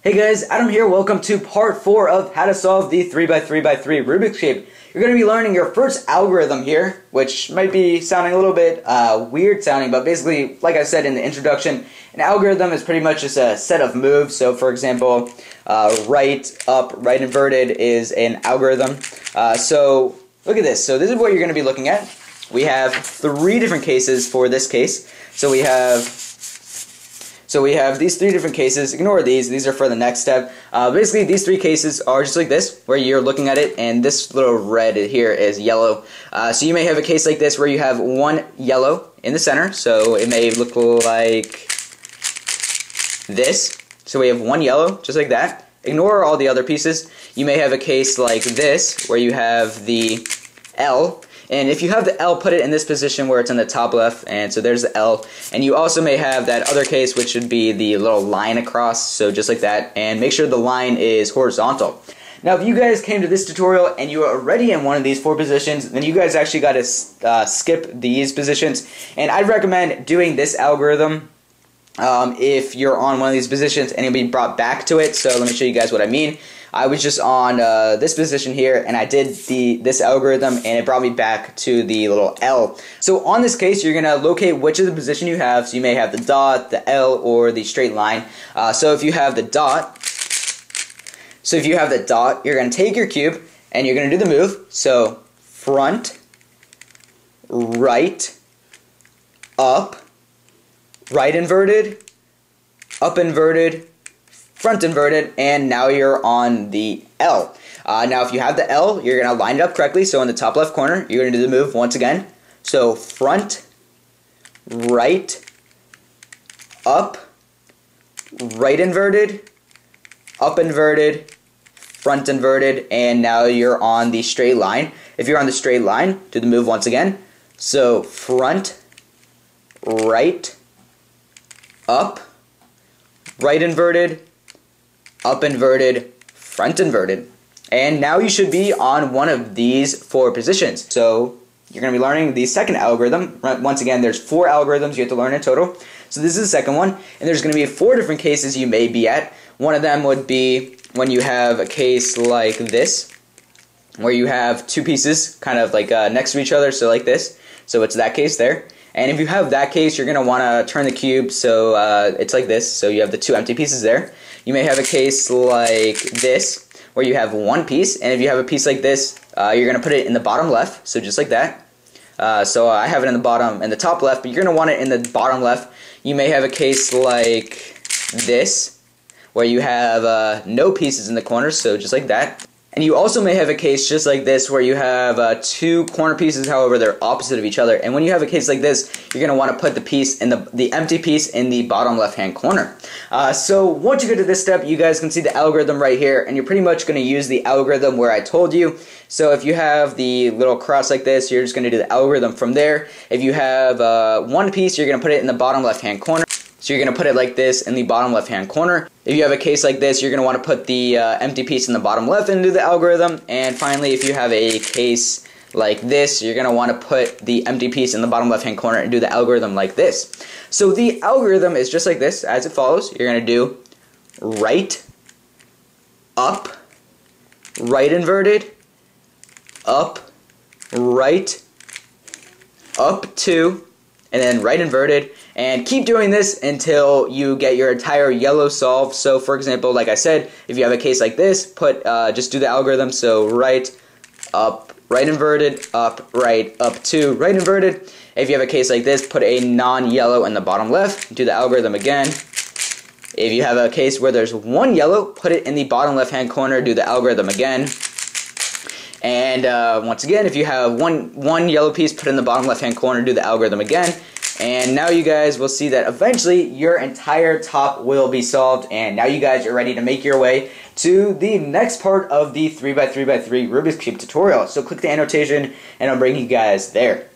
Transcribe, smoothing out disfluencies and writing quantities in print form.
Hey guys, Adam here. Welcome to part 4 of how to solve the 3x3x3 Rubik's Cube. You're going to be learning your first algorithm here, which might be sounding a little bit weird sounding, but basically, like I said in the introduction, an algorithm is pretty much just a set of moves. So for example, right, up, right inverted is an algorithm. So look at this. So this is what you're going to be looking at. We have 3 different cases for this case. So we have these 3 different cases. Ignore these are for the next step. Basically, these 3 cases are just like this, where you're looking at it, and this little red here is yellow. So you may have a case like this where you have one yellow in the center, so it may look like this. So we have one yellow, just like that. Ignore all the other pieces. You may have a case like this, where you have the L. And if you have the L, put it in this position where it's in the top left, and so there's the L. And you also may have that other case, which would be the little line across, so just like that. And make sure the line is horizontal. Now, if you guys came to this tutorial and you are already in one of these 4 positions, then you guys actually got to skip these positions. And I'd recommend doing this algorithm if you're on one of these positions and you'll be brought back to it. So let me show you guys what I mean. I was just on this position here, and I did this algorithm, and it brought me back to the little L. So on this case, you're going to locate which of the position you have. So you may have the dot, the L, or the straight line. So if you have the dot, you're going to take your cube, and you're going to do the move. So front, right, up, right inverted, up inverted, front inverted, and now you're on the L. Now if you have the L, you're going to line it up correctly. So in the top left corner, you're going to do the move once again. So front, right, up, right inverted, up inverted, front inverted, and now you're on the straight line. If you're on the straight line, do the move once again. So front, right, up, right inverted, up inverted, front inverted. And now you should be on one of these 4 positions. So you're going to be learning the second algorithm. Once again, there's 4 algorithms you have to learn in total. So this is the second one. And there's going to be 4 different cases you may be at. One of them would be when you have a case like this, where you have 2 pieces kind of like next to each other, so like this. So it's that case there. And if you have that case, you're going to want to turn the cube so it's like this. So you have the 2 empty pieces there. You may have a case like this, where you have 1 piece. And if you have a piece like this, you're going to put it in the bottom left. So just like that. So I have it in the top left, but you're going to want it in the bottom left. You may have a case like this, where you have no pieces in the corners. So just like that. And you also may have a case just like this, where you have 2 corner pieces, however they're opposite of each other. And when you have a case like this, you're going to want to put the piece in the empty piece in the bottom left hand corner. So once you get to this step, you guys can see the algorithm right here, and you're pretty much going to use the algorithm where I told you. So if you have the little cross like this, you're just going to do the algorithm from there. If you have 1 piece, you're going to put it in the bottom left hand corner. So you're going to put it like this in the bottom left hand corner. If you have a case like this, you're going to want to put the empty piece in the bottom left and do the algorithm. And finally, if you have a case like this, you're going to want to put the empty piece in the bottom left hand corner and do the algorithm like this. So the algorithm is just like this, as it follows. You're going to do right, up, right inverted, up, right, up 2, and then right inverted. And keep doing this until you get your entire yellow solved. So for example, like I said, if you have a case like this, just do the algorithm. So right, up, right inverted, up, right, up 2, right inverted. If you have a case like this, put a non-yellow in the bottom left, do the algorithm again. If you have a case where there's 1 yellow, put it in the bottom left hand corner, do the algorithm again. And once again, if you have one yellow piece, put it in the bottom left hand corner, do the algorithm again. And now you guys will see that eventually your entire top will be solved, and now you guys are ready to make your way to the next part of the 3x3x3 Rubik's Cube tutorial. So click the annotation and I'll bring you guys there.